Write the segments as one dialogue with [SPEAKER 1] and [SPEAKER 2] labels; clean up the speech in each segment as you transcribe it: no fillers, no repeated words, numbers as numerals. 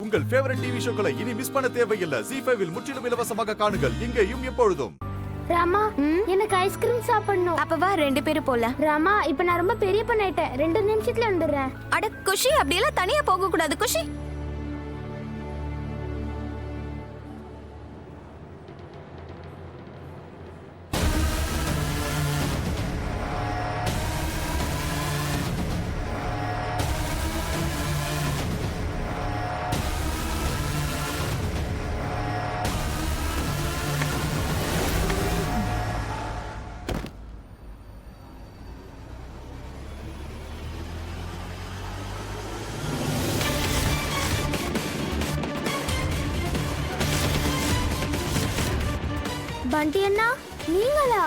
[SPEAKER 1] உங்கள் favourite TV ஷோக்களை இனி miss பண்ண தேவையில்லை. ஜீ5 இல் முற்றிலும் இலவசமாக காணுங்கள். இங்கேயும் எப்பொழுதும்.
[SPEAKER 2] ராமா, எனக்கு ஐஸ்கிரீம் சாப்பிடணும்.
[SPEAKER 3] அப்ப வா 2 பேரும் போலாம்.
[SPEAKER 2] ராமா, இப்ப நான் ரொம்ப பெரிய பொண்ணாயிட்டேன். 2 நிமிஷத்துல வந்துடுறேன்.
[SPEAKER 3] அட குஷி, அப்படியெல்லாம் தனியா போக கூடாது குஷி.
[SPEAKER 2] பண்டி அண்ணா, நீங்களா?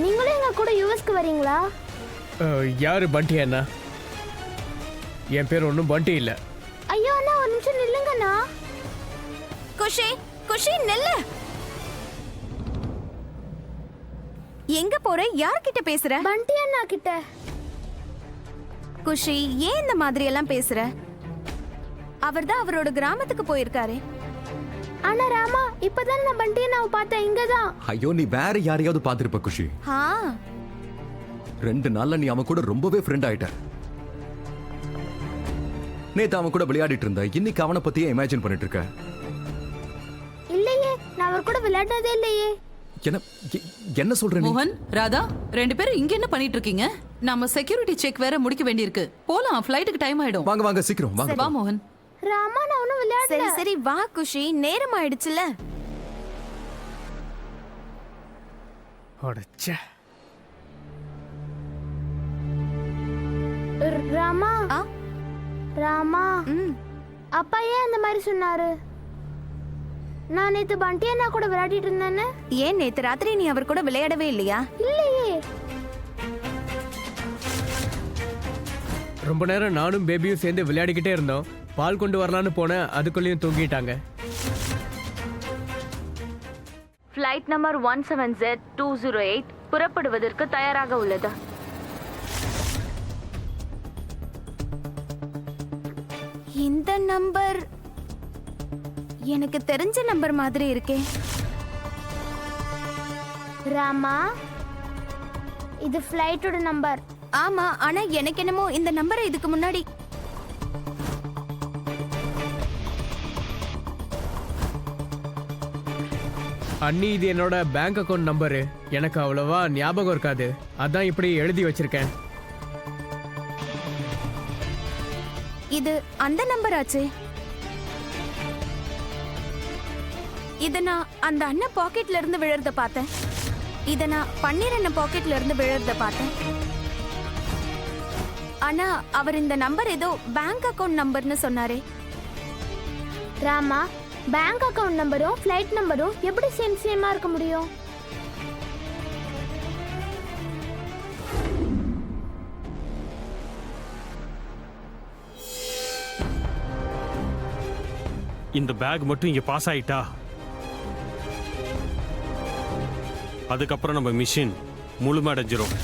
[SPEAKER 2] நீங்களும் எங்க கூட யுஎஸ்க்கு வரீங்களா?
[SPEAKER 4] யாரு பண்டி அண்ணா? என் பேர் ஒன்றும் பண்டி இல்ல.
[SPEAKER 2] ஐயோ அண்ணா, ஒரு நிமிஷம் நில்லுங்கண்ணா.
[SPEAKER 3] குஷி குஷி நெல்லு. எங்க போற? யார்கிட்ட பேசுற?
[SPEAKER 2] பண்டி அண்ணா கிட்ட.
[SPEAKER 3] குஷி, ஏன் இந்த மாதிரி எல்லாம் பேசுற? அவர்தான் அவரோட கிராமத்துக்கு போயிருக்காரு.
[SPEAKER 2] ஆனா ராமா, இப்பதான் நான் பண்டி அண்ணாவை பார்த்தேன். இங்கதான்.
[SPEAKER 5] ஐயோ, நீ வேற யாரையாவது பாத்திருப்ப குஷி. 2 நாள்ல நீ அவன் கூட ரொம்பவே ஃப்ரெண்ட் ஆயிட்ட. நேத்து அவன் கூட விளையாடிட்டு இருந்த, இன்னைக்கு அவனை பத்தியே இமேஜின் பண்ணிட்டு இருக்க.
[SPEAKER 2] இல்லையே, நான் அவர் கூட விளையாடுனதே இல்லையே.
[SPEAKER 5] என்ன சொல்ற நீ?
[SPEAKER 6] மோகன், ராதா 2 பேரும் இங்க என்ன பண்ணிட்டு இருக்கீங்க? நாம செக்யூரிட்டி செக் வேற முடிக்க வேண்டியிருக்கு. போலாம், ஃளைட்டுக்கு டைம் ஆயிடும்.
[SPEAKER 5] வாங்க வாங்க, சீக்கிரம் வாங்க.
[SPEAKER 6] வா மோகன்.
[SPEAKER 2] ராமா, நான் ஒன்னும் விளையாடல.
[SPEAKER 3] சரி சரி வா குஷி, நேரம் ஆயிடுச்சுல.
[SPEAKER 4] அடச்சே.
[SPEAKER 2] ராமா, ராமா, அப்பா ஏன் அந்த மாதிரி சொன்னாரு? நான் நேத்து பண்டி அண்ணா கூட விளையாடிட்டு இருந்தேன்னு.
[SPEAKER 3] ஏன் நேத்து ராத்திரி நீ அவர் கூட விளையாடவே இல்லையா?
[SPEAKER 2] இல்லையே.
[SPEAKER 4] ரொம்ப நேரம் நானும் பேபியும் சேர்ந்து விளையாடிக்கிட்டே இருந்தோம். பால் கொண்டு வரலான்னு போனேன், அதுக்குள்ளேயும் தூங்கிட்டாங்க.
[SPEAKER 7] ஃப்ளைட் நம்பர் 17Z208 புறப்படுவதற்கு தயாராக உள்ளது.
[SPEAKER 3] இந்த நம்பர் எனக்கு தெரிஞ்ச நம்பர் மாதிரி இருக்கே.
[SPEAKER 2] ராமா, இது ஃப்ளைட்டோட நம்பர்.
[SPEAKER 3] ஆமா, ஆனா எனக்கு என்னமோ இந்த நம்பரை இதுக்கு முன்னாடி.
[SPEAKER 4] அண்ணி, இது என்னோட பேங்க் அக்கவுண்ட் நம்பரு. எனக்கு அவ்வளவா ஞாபகம் இருக்காது, அதான் இப்படி எழுதி வச்சிருக்கேன்.
[SPEAKER 3] இது அந்த நம்பர் ஆச்சே. இத நான் அந்த அண்ணன் பாக்கெட்ல இருந்து விழறத பார்த்தேன். இத நான் பன்னீர் அண்ணன் பாக்கெட்ல இருந்து விழறத பார்த்தேன். ஆனா அவர் இந்த நம்பர் ஏதோ பேங்க் அக்கவுண்ட் நம்பர்னு சொன்னாரே.
[SPEAKER 2] ராமா, பேங்க் அக்கவுண்ட் நம்பரும் ஃப்ளைட் நம்பரும் எப்படி சேமா இருக்க முடியும்?
[SPEAKER 8] இந்த பேக் மட்டும் இங்க பாஸ் ஆயிட்டா, அதுக்கப்புறம் நம்ம மிஷின் முழுமடைஞ்சிரும்.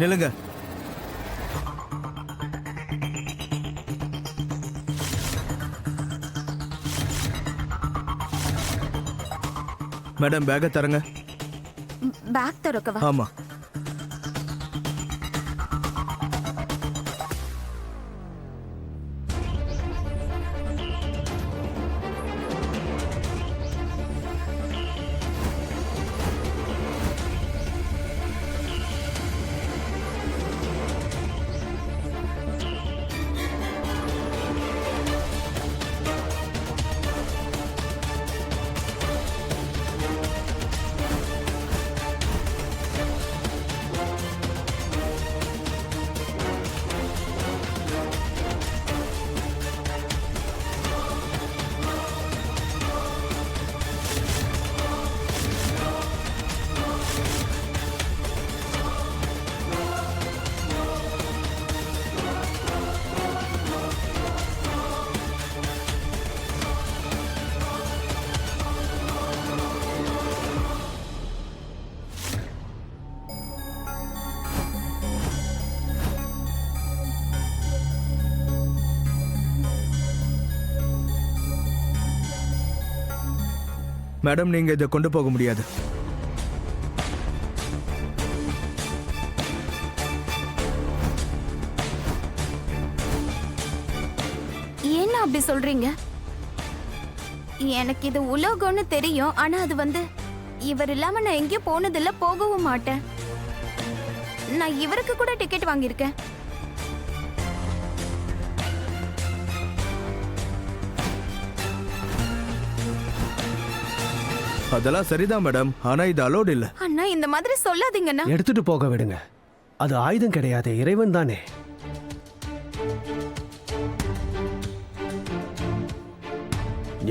[SPEAKER 9] நில்லுங்க. மேடம், பேக்கை தரங்க.
[SPEAKER 3] பேக் திறக்கவா?
[SPEAKER 9] ஆமா. மேடம் நீங்க இதை கொண்டு போக முடியாது.
[SPEAKER 3] ஏன்னா அப்படி சொல்றீங்க? எனக்கு இது உலோகம்னு தெரியும், ஆனா அது வந்து இவர் இல்லாம நான் எங்கேயும் போனதில்ல, போகவும் மாட்டேன். நான் இவருக்கு கூட டிக்கெட் வாங்கியிருக்கேன்.
[SPEAKER 9] அதெல்லாம் சரிதான் மேடம், ஆனா இது அலோட் இல்ல.
[SPEAKER 3] அண்ணா இந்த மாதிரி சொல்லாதீங்கண்ணா.
[SPEAKER 10] எடுத்துட்டு போக விடுங்க. அது ஆயுதம் கிடையாது, இறைவன் தானே.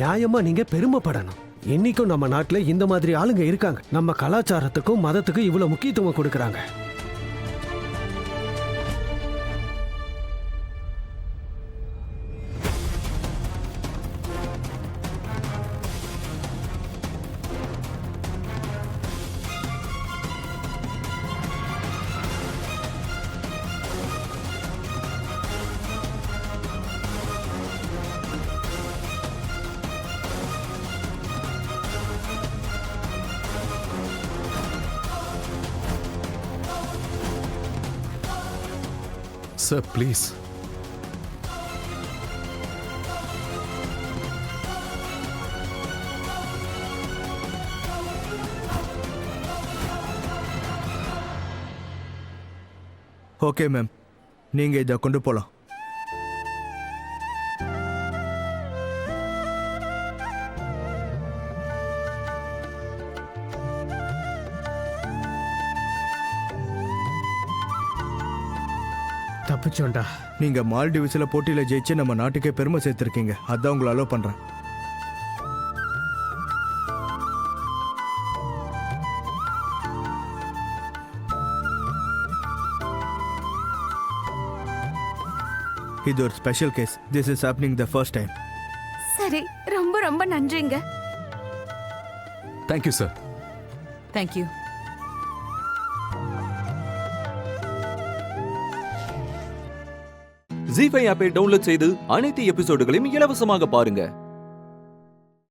[SPEAKER 10] நியாயமா நீங்க பெருமைப்படணும். இன்னைக்கும் நம்ம நாட்டுல இந்த மாதிரி ஆளுங்க இருக்காங்க. நம்ம கலாச்சாரத்துக்கும் மதத்துக்கும் இவ்வளவு முக்கியத்துவம் கொடுக்கறாங்க.
[SPEAKER 5] Sir please.
[SPEAKER 9] ஓகே மேம், நீங்க இதை கொண்டு போலாம்.
[SPEAKER 4] தப்பிச்சோண்டா.
[SPEAKER 9] நீங்க மால்டிவ்ஸ்ல போட்டியில ஜெயிச்சு நம்ம நாட்டுக்கே பெருமை சேர்த்திருக்கீங்க. அதான் உங்களை அலோ பண்றேன். இது ஒரு special case. This is happening the first time.
[SPEAKER 3] சரி, ரொம்ப ரொம்ப நன்றிங்க.
[SPEAKER 5] Thank you sir.
[SPEAKER 6] தேங்க்யூ.
[SPEAKER 11] ஜீ5 ஆப்பை டவுன்லோட் செய்து அனைத்து எபிசோடுகளையும் இலவசமாக பாருங்க.